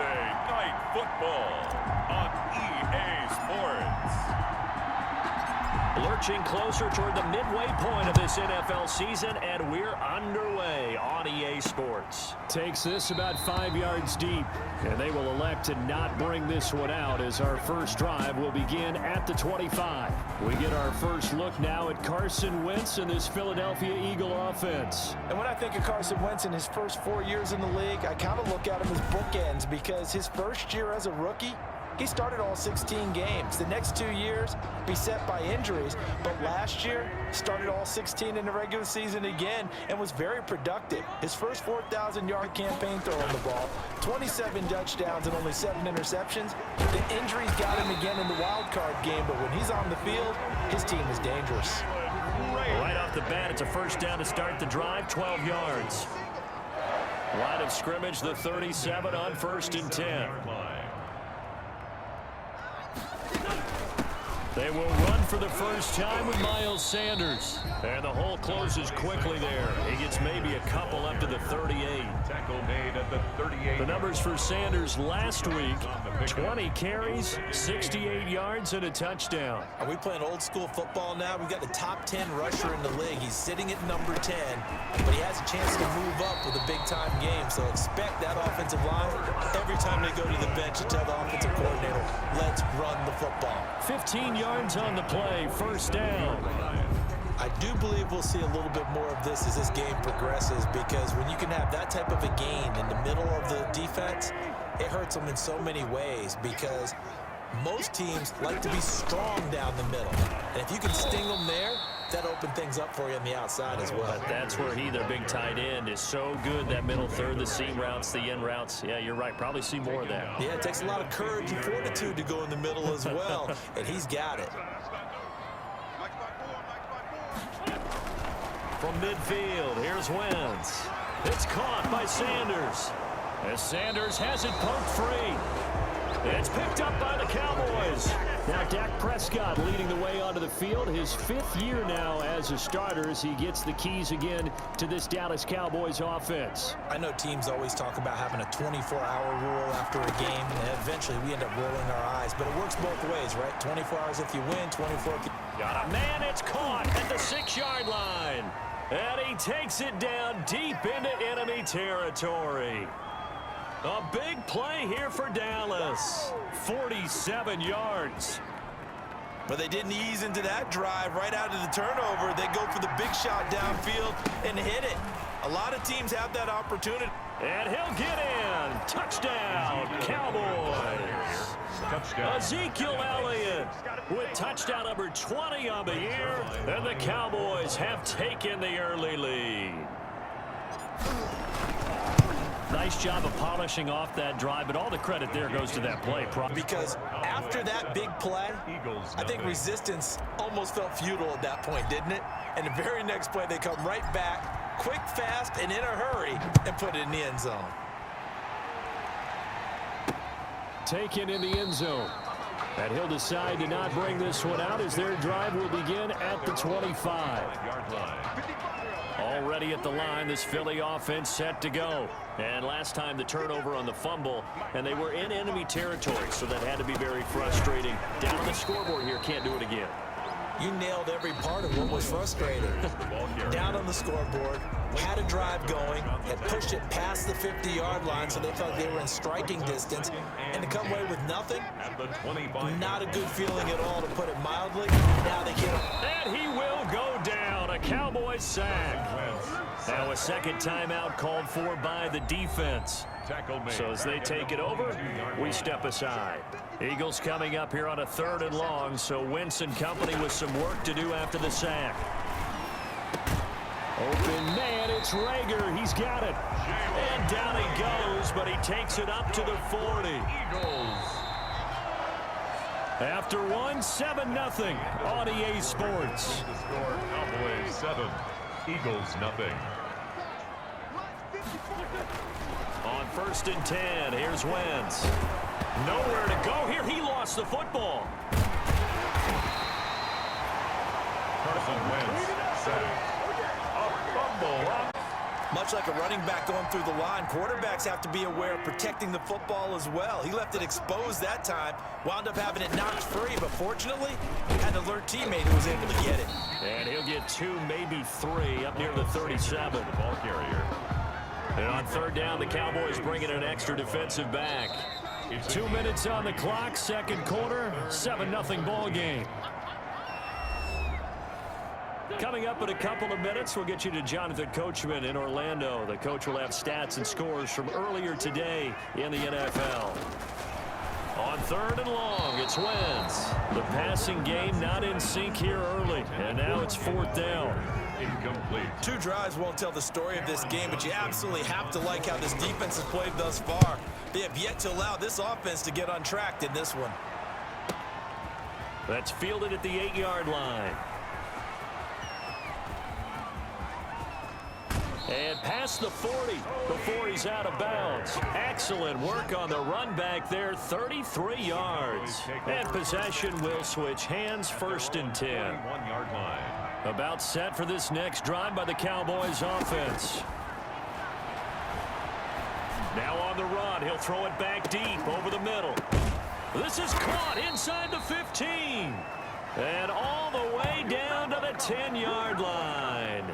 Thursday Night Football on EA Sports. Lurching closer toward the midway point of this NFL season, and we're underway on EA Sports. Takes this about 5 yards deep, and they will elect to not bring this one out as our first drive will begin at the 25. We get our first look now at Carson Wentz and this Philadelphia Eagle offense. And when I think of Carson Wentz in his first 4 years in the league, I kind of look at him as bookends because his first year as a rookie, he started all 16 games. The next 2 years, beset by injuries. But last year, started all 16 in the regular season again and was very productive. His first 4,000-yard campaign throwing the ball, 27 touchdowns and only 7 interceptions. The injuries got him again in the wild card game, but when he's on the field, his team is dangerous. Right off the bat, it's a first down to start the drive, 12 yards. Line of scrimmage, the 37 on 1st and 10. They will run for the first time with Miles Sanders. And the hole closes quickly there. He gets maybe a couple up to the 38. Tackle made at the 38. The numbers for Sanders last week, 20 carries, 68 yards, and a touchdown. Are we playing old school football now? We've got the top 10 rusher in the league. He's sitting at number 10, but he has a chance to move up with a big-time game. So expect that offensive line. Every time they go to the bench, you tell the offensive coordinator, let's run the football. 15 yards on the play, first down. I do believe we'll see a little bit more of this as this game progresses, because when you can have that type of a gain in the middle of the defense, it hurts them in so many ways, because most teams like to be strong down the middle. And if you can sting them there, that opens things up for you on the outside as well. But that's where their big tight end, is so good, that middle third, the seam routes, the in routes. Yeah, you're right. Probably see more of that. Yeah, it takes a lot of courage and fortitude to go in the middle as well, and he's got it. From midfield, here's Wentz. It's caught by Sanders. As Sanders has it poked free. It's picked up by the Cowboys. Now Dak Prescott leading the way onto the field. His 5th year now as a starter as he gets the keys again to this Dallas Cowboys offense. I know teams always talk about having a 24-hour rule after a game, and eventually we end up rolling our eyes. But it works both ways, right? 24 hours if you win, 24 if you... Got a man, it's caught at the 6-yard line. And he takes it down deep into enemy territory. A big play here for Dallas. 47 yards. But they didn't ease into that drive right out of the turnover. They go for the big shot downfield and hit it. A lot of teams have that opportunity. And he'll get in. Touchdown, Cowboys. Touchdown. Ezekiel Elliott with touchdown number 20 on the year. And the Cowboys have taken the early lead. Nice job of polishing off that drive, but all the credit there goes to that play. Because after that big play, I think resistance almost felt futile at that point, didn't it? And the very next play, they come right back, quick, fast, and in a hurry, and put it in the end zone. Taken in the end zone. And he'll decide to not bring this one out as their drive will begin at the 25. Already at the line, this Philly offense set to go. And last time the turnover on the fumble, and they were in enemy territory, so that had to be very frustrating. Down on the scoreboard here, can't do it again. You nailed every part of what was frustrating. Down on the scoreboard, had a drive going, had pushed it past the 50-yard line, so they felt they were in striking distance, and to come away with nothing, not a good feeling at all, to put it mildly. Now they get him. And he will go down, a Cowboys sack. Now a second timeout called for by the defense. So as they take it over, we step aside. Eagles coming up here on a 3rd and long, so Wentz and company with some work to do after the sack. Open man, it's Rager. He's got it. And down he goes, but he takes it up to the 40. After one, 7-0 on EA Sports. The score, Cowboys 7, Eagles 0. On 1st and 10, here's Wentz. Nowhere to go here. He lost the football. Carson Wentz sacked. A fumble. Much like a running back going through the line, quarterbacks have to be aware of protecting the football as well. He left it exposed that time, wound up having it knocked free, but fortunately, had an alert teammate who was able to get it. And he'll get 2, maybe 3 up near the 37. The ball carrier. And on third down, the Cowboys bring in an extra defensive back. 2 minutes on the clock, second quarter, 7-0 ball game. Coming up in a couple of minutes, we'll get you to Jonathan Coachman in Orlando. The coach will have stats and scores from earlier today in the NFL. On third and long, it's Wentz. The passing game not in sync here early, and now it's fourth down. Incomplete. 2 drives won't tell the story of this game, but you absolutely have to like how this defense has played thus far. They have yet to allow this offense to get untracked in this one. That's fielded at the 8-yard line. And past the 40 before he's out of bounds. Excellent work on the run back there, 33 yards. And possession will switch hands, first and 10. 1-yard line. About set for this next drive by the Cowboys offense. Now on the run, he'll throw it back deep over the middle. This is caught inside the 15. And all the way down to the 10-yard line.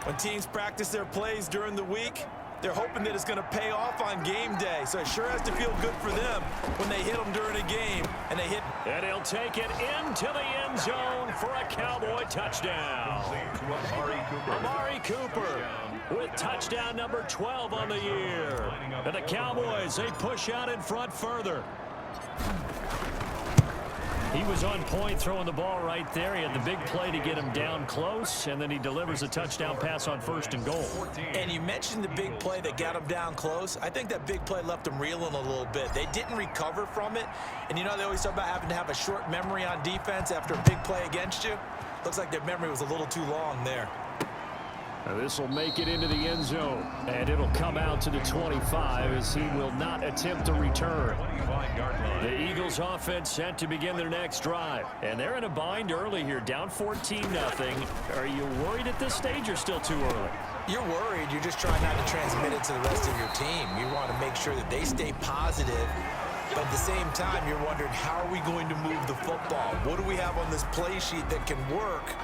When teams practice their plays during the week, they're hoping that it's going to pay off on game day. So it sure has to feel good for them when they hit them during a game and they hit. And he'll take it into the end zone for a Cowboy touchdown. Amari Cooper with touchdown number 12 on the year. And the Cowboys, they push out in front further. He was on point throwing the ball right there. He had the big play to get him down close, and then he delivers a touchdown pass on first and goal. And you mentioned the big play that got him down close. I think that big play left him reeling a little bit. They didn't recover from it. And you know they always talk about having to have a short memory on defense after a big play against you. Looks like their memory was a little too long there. Now this will make it into the end zone, and it'll come out to the 25 as he will not attempt to return. 25-yard line. The Eagles offense set to begin their next drive, and they're in a bind early here, down 14-0. Are you worried at this stage or still too early? You're worried. You're just trying not to transmit it to the rest of your team. You want to make sure that they stay positive. But at the same time, you're wondering, how are we going to move the football? What do we have on this play sheet that can work?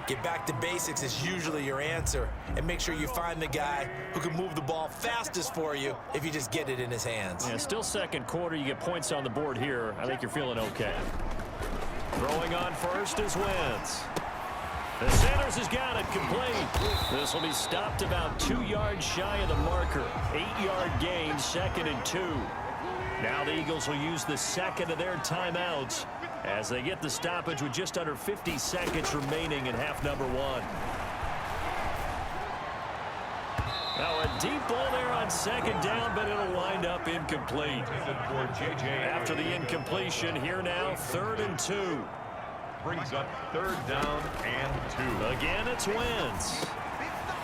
Get back to basics is usually your answer. And make sure you find the guy who can move the ball fastest for you if you just get it in his hands. Yeah, still second quarter. You get points on the board here. I think you're feeling okay. Throwing on first is Wentz. And Sanders has got it complete. This will be stopped about 2 yards shy of the marker. 8-yard gain, second and 2. Now the Eagles will use the second of their timeouts as they get the stoppage with just under 50 seconds remaining in half number 1. Now a deep ball there on second down, but it'll wind up incomplete. After the incompletion, here now, 3rd and 2. Brings up 3rd down and 2. Again, it's Wentz.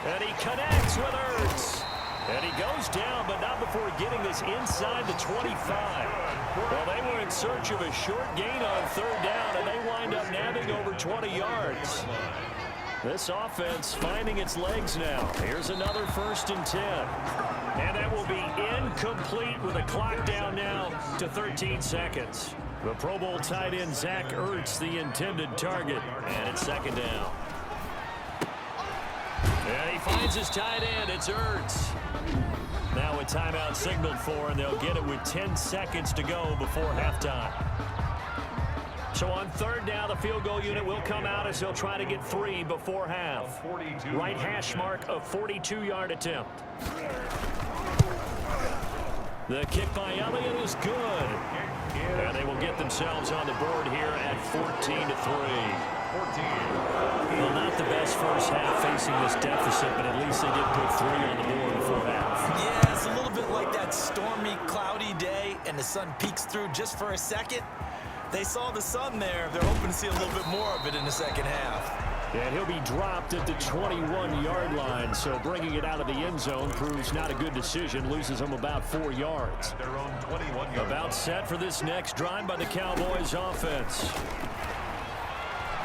And he connects with Ertz. And he goes down, but not before getting this inside the 25. Well, they were in search of a short gain on 3rd down, and they wind up nabbing over 20 yards. This offense finding its legs now. Here's another 1st and 10. And that will be incomplete with the clock down now to 13 seconds. The Pro Bowl tight end Zach Ertz, the intended target, and it's 2nd down. And he finds his tight end. It's Ertz. Now a timeout signaled for, and they'll get it with 10 seconds to go before halftime. So on 3rd down, the field goal unit will come out as they'll try to get 3 before half. Right hash mark of 42-yard attempt. The kick by Elliott is good. And they will get themselves on the board here at 14-3. Well, not the best first half facing this deficit, but at least they did put 3 on the board before half. Yeah, it's a little bit like that stormy, cloudy day, and the sun peeks through just for a second. They saw the sun there. They're hoping to see a little bit more of it in the second half. And he'll be dropped at the 21-yard line, so bringing it out of the end zone proves not a good decision. Loses him about 4 yards. Their own 21-yard About set for this next drive by the Cowboys offense.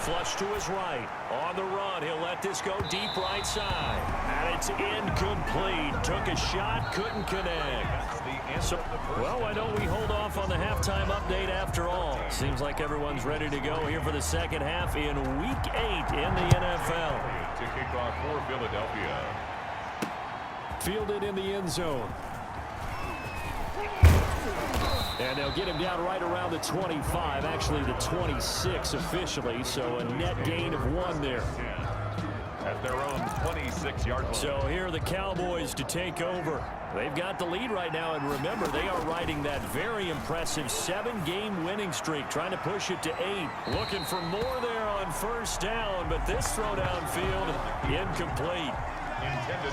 flush to his right. On the run, he'll let this go deep right side. And it's incomplete. Took a shot, couldn't connect. So, well, why don't we hold off on the halftime update after all? Seems like everyone's ready to go here for the second half in Week 8 in the NFL. To kick off for Philadelphia. Fielded in the end zone. And they'll get him down right around the 25, actually the 26 officially, so a net gain of 1 there. At their own 26-yard line. So here are the Cowboys to take over. They've got the lead right now, and remember, they are riding that very impressive 7-game winning streak, trying to push it to 8. Looking for more there on first down, but this throw downfield, incomplete.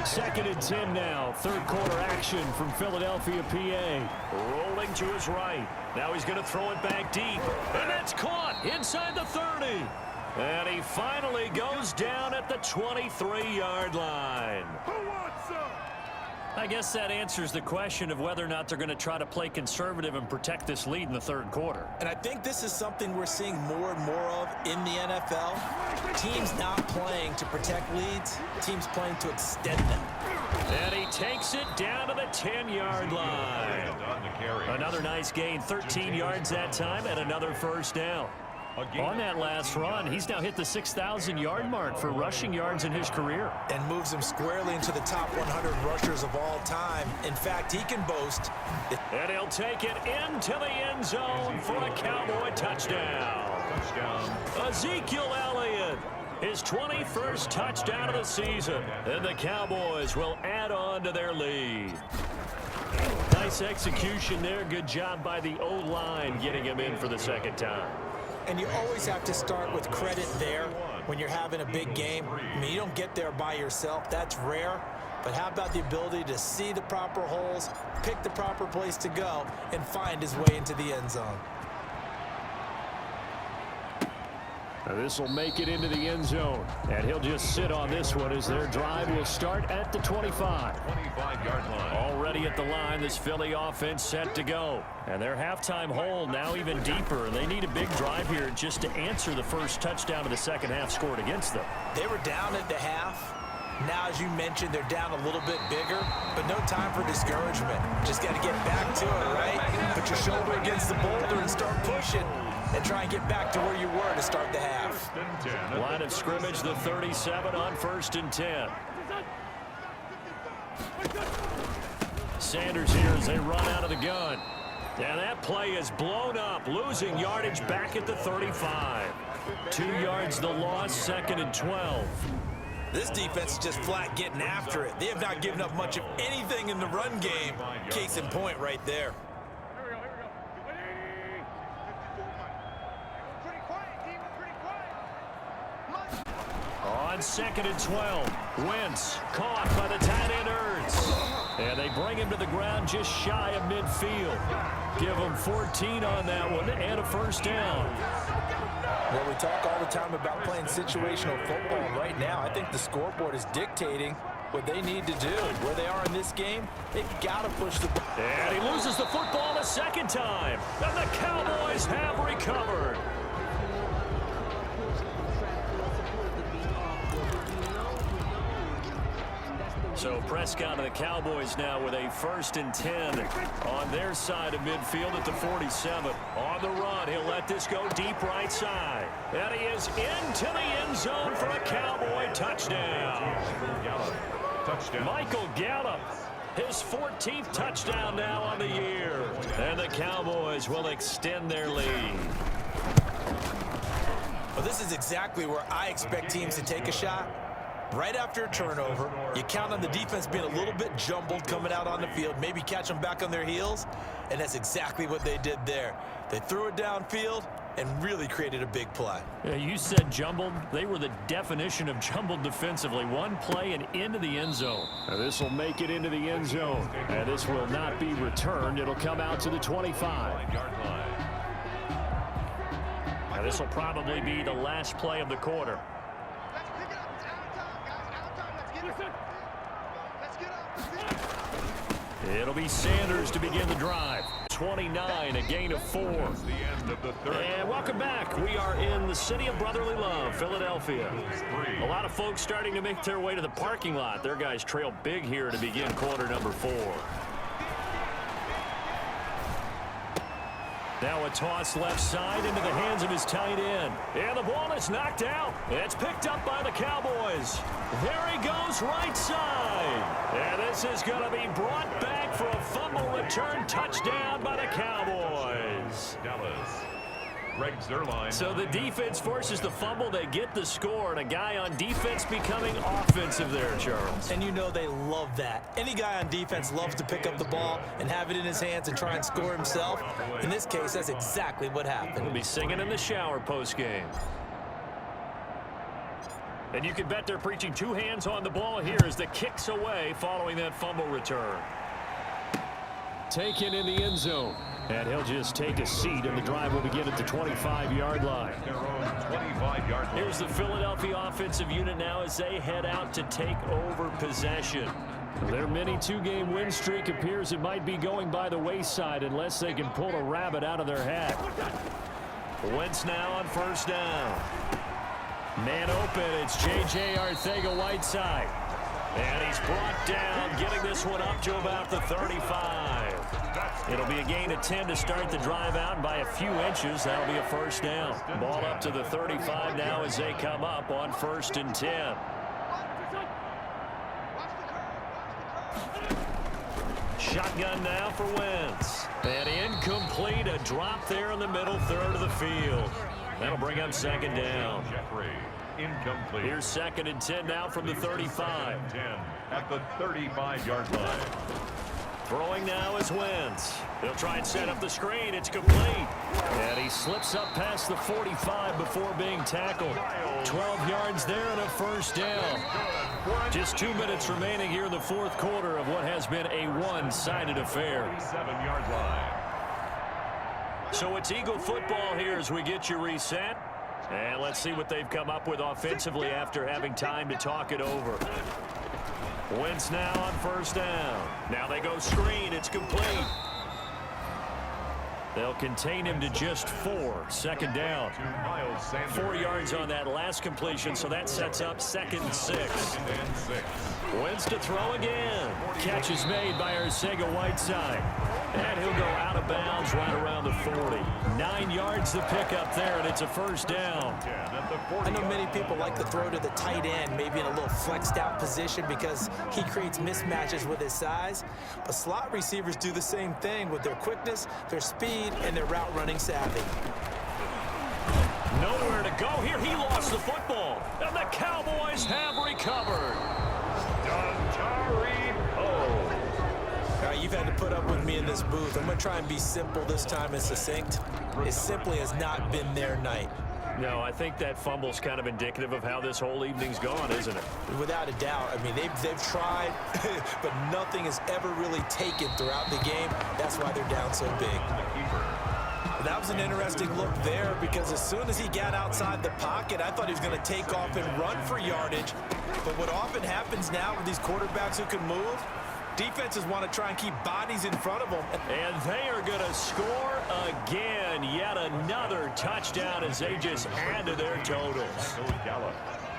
Second and 10 now. Third quarter action from Philadelphia, PA. Rolling to his right. Now he's going to throw it back deep. And that's caught inside the 30. And he finally goes down at the 23-yard line. I guess that answers the question of whether or not they're going to try to play conservative and protect this lead in the third quarter. And I think this is something we're seeing more and more of in the NFL. Teams not playing to protect leads, teams playing to extend them. And he takes it down to the 10-yard line. Another nice gain, 13 yards that time, and another first down. On that last run, he's now hit the 6,000-yard mark for rushing yards in his career. And moves him squarely into the top 100 rushers of all time. In fact, he can boast. And he'll take it into the end zone for a Cowboy touchdown. Ezekiel Elliott, his 21st touchdown of the season. And the Cowboys will add on to their lead. Nice execution there. Good job by the O-line getting him in for the second time. And you always have to start with credit there when you're having a big game. I mean, you don't get there by yourself. That's rare. But how about the ability to see the proper holes, pick the proper place to go, and find his way into the end zone? This will make it into the end zone. And he'll just sit on this one as their drive will start at the 25. 25-yard line. Already at the line, this Philly offense set to go. And their halftime hole now even deeper. And they need a big drive here just to answer the first touchdown of the second half scored against them. They were down at the half. Now, as you mentioned, they're down a little bit bigger, but no time for discouragement. Just got to get back to it, right? Put your shoulder against the boulder and start pushing. And try and get back to where you were to start the half. Line of scrimmage, the 37 on 1st and 10. Sanders here as they run out of the gun. And that play is blown up, losing yardage back at the 35. 2 yards the loss, 2nd and 12. This defense is just flat getting after it. They have not given up much of anything in the run game. Case in point right there. On 2nd and 12, Wentz caught by the tight end Ertz. And they bring him to the ground just shy of midfield. Give him 14 on that one and a first down. Well, we talk all the time about playing situational football. Right now, I think the scoreboard is dictating what they need to do. Where they are in this game, they've got to push the ball. And he loses the football a second time. And the Cowboys have recovered. So Prescott and the Cowboys now with a 1st and 10 on their side of midfield at the 47. On the run, he'll let this go deep right side. And he is into the end zone for a Cowboy touchdown. Michael Gallup, his 14th touchdown now on the year. And the Cowboys will extend their lead. Well, this is exactly where I expect teams to take a shot. Right after a turnover, you count on the defense being a little bit jumbled coming out on the field, maybe catch them back on their heels, and that's exactly what they did there. They threw it downfield and really created a big play. Yeah, you said jumbled. They were the definition of jumbled defensively. One play and into the end zone. Now this will make it into the end zone. And this will not be returned. It'll come out to the 25. Now this will probably be the last play of the quarter. It'll be Sanders to begin the drive. 29, a gain of 4. That's the end of the third. And welcome back. We are in the city of brotherly love, Philadelphia. A lot of folks starting to make their way to the parking lot. Their guys trail big here to begin quarter number 4. Now a toss left side into the hands of his tight end. And the ball is knocked out. It's picked up by the Cowboys. There he goes right side. And this is going to be brought back for a fumble return touchdown by the Cowboys. Dallas. Greg Zuerlein. So the defense forces the fumble. They get the score, and a guy on defense becoming offensive there, Charles. And you know they love that. Any guy on defense loves to pick up the ball and have it in his hands and try and score himself. In this case, that's exactly what happened. We'll be singing in the shower post-game. And you can bet they're preaching 2 hands on the ball here as the kick's away following that fumble return. Taken in the end zone. And he'll just take a seat, and the drive will begin at the 25-yard line. Their own 25-yard line. Here's the Philadelphia offensive unit now as they head out to take over possession. Their mini 2-game win streak appears it might be going by the wayside unless they can pull a rabbit out of their hat. Wentz now on first down. Man open, it's J.J. Arcega-Whiteside. And he's brought down, getting this one up to about the 35. It'll be a gain of 10 to start the drive out, and by a few inches, that'll be a first down. Ball up to the 35 now as they come up on 1st and 10. Shotgun now for Wentz. And incomplete, a drop there in the middle third of the field. That'll bring up 2nd down. Jeffrey. Incomplete. Here's 2nd and 10 now from the 35. 10 at the 35-yard line. Throwing now is Wentz. They'll try and set up the screen. It's complete. And he slips up past the 45 before being tackled. 12 yards there and a first down. Just 2 minutes remaining here in the 4th quarter of what has been a one-sided affair. 7-yard line. So it's Eagle football here as we get you reset. And let's see what they've come up with offensively after having time to talk it over. Wentz now on first down. Now they go screen. It's complete. They'll contain him to just 4. 2nd down. 4 yards on that last completion, so that sets up 2nd and 6. Wentz to throw again. Catch is made by Arcega-Whiteside. And he'll go out of bounds right around the 40. 9 yards the pickup there, and it's a first down. I know many people like to throw to the tight end, maybe in a little flexed out position because he creates mismatches with his size. But slot receivers do the same thing with their quickness, their speed, and their route running savvy. Nowhere to go here. He lost the football. And the Cowboys have recovered. All right, you've had to put up with me in this booth. I'm going to try and be simple this time and succinct. It simply has not been their night. No, I think that fumble's kind of indicative of how this whole evening's gone, isn't it? Without a doubt. I mean, they've tried, but nothing has ever really taken throughout the game. That's why they're down so big. That was an interesting look there because as soon as he got outside the pocket, I thought he was going to take off and run for yardage. But what often happens now with these quarterbacks who can move, defenses want to try and keep bodies in front of them. And they are going to score again. Yet another touchdown as they just add to their totals.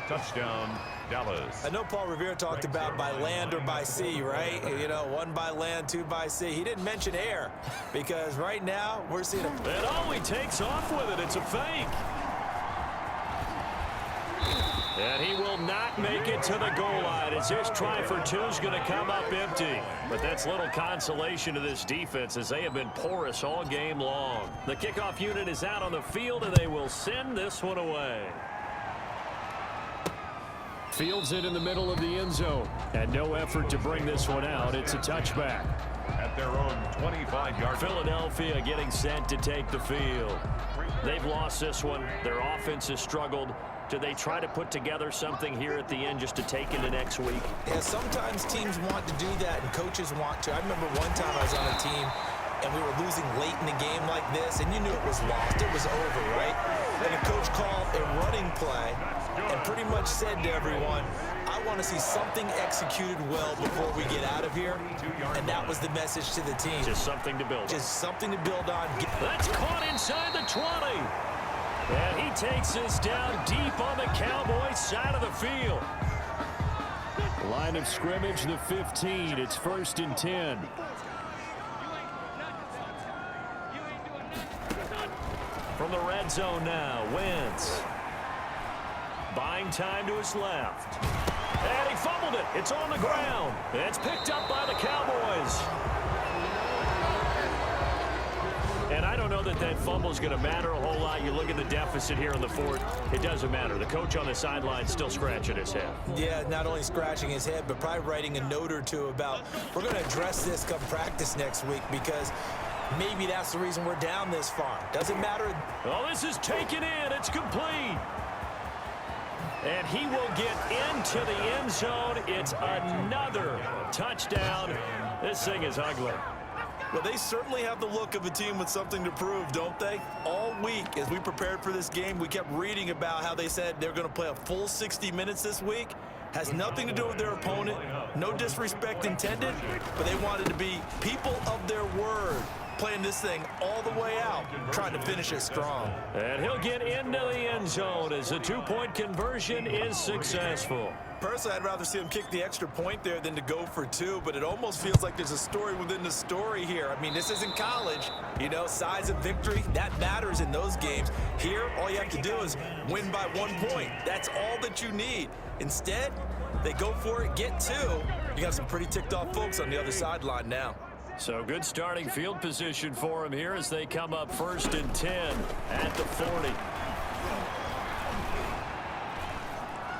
Touchdown, Dallas. I know Paul Revere talked about by land or by sea, right? You know, 1 by land, 2 by sea. He didn't mention air because right now we're seeing him. And oh, he takes off with it. It's a fake. And he will not make it to the goal line as his try for 2 is going to come up empty. But that's little consolation to this defense as they have been porous all game long. The kickoff unit is out on the field, and they will send this one away. Fields it in the middle of the end zone. And no effort to bring this one out. It's a touchback. At their own 25-yard. Philadelphia getting set to take the field. They've lost this one. Their offense has struggled. Do they try to put together something here at the end just to take into next week? Yeah, sometimes teams want to do that and coaches want to. I remember one time I was on a team and we were losing late in a game like this, and you knew it was lost. It was over, right? And the coach called a running play and pretty much said to everyone, I want to see something executed well before we get out of here, and that was the message to the team. Just something to build on. Just something to build on. That's caught inside the 20. And he takes this down deep on the Cowboys side of the field. Line of scrimmage, the 15. It's 1st and 10. From the red zone now, Wentz. Buying time to his left. And he fumbled it. It's on the ground. It's picked up by the Cowboys. And I don't know that that fumble is going to matter a whole lot. You look at the deficit here in the fourth. It doesn't matter. The coach on the sideline still scratching his head. Yeah, not only scratching his head, but probably writing a note or two about we're going to address this come practice next week because maybe that's the reason we're down this far. Doesn't matter. Oh, this is taken in. It's complete. And he will get into the end zone. It's another touchdown. This thing is ugly. Well, they certainly have the look of a team with something to prove, don't they? All week, as we prepared for this game, we kept reading about how they said they're going to play a full 60 minutes this week. Has nothing to do with their opponent. No disrespect intended, but they wanted to be people of their word, playing this thing all the way out, trying to finish it strong. And he'll get into the end zone as the two-point conversion is successful. Personally, I'd rather see him kick the extra point there than to go for two, but it almost feels like there's a story within the story here. I mean, this isn't college. You know, size of victory, that matters in those games. Here, all you have to do is win by 1 point. That's all that you need. Instead, they go for it, get two. You got some pretty ticked off folks on the other sideline now. So good starting field position for him here as they come up 1st and 10 at the 40.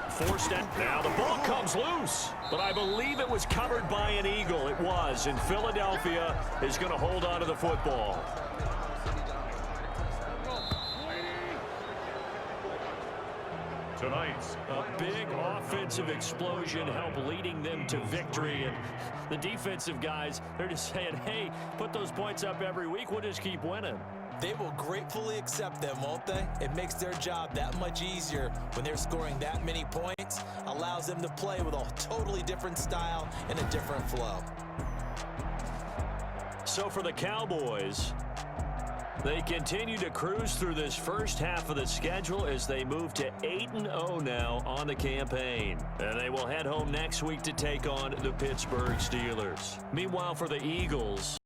Forced it. Now the ball comes loose, but I believe it was covered by an Eagle. It was, and Philadelphia is going to hold on to the football. Tonight's A big offensive explosion helped leading them to victory, and the defensive guys, they're just saying, hey, put those points up every week, we'll just keep winning. They will gratefully accept them, won't they? It makes their job that much easier when they're scoring that many points, allows them to play with a totally different style and a different flow. So for the Cowboys, they continue to cruise through this first half of the schedule as they move to 8-0 now on the campaign. And they will head home next week to take on the Pittsburgh Steelers. Meanwhile, for the Eagles,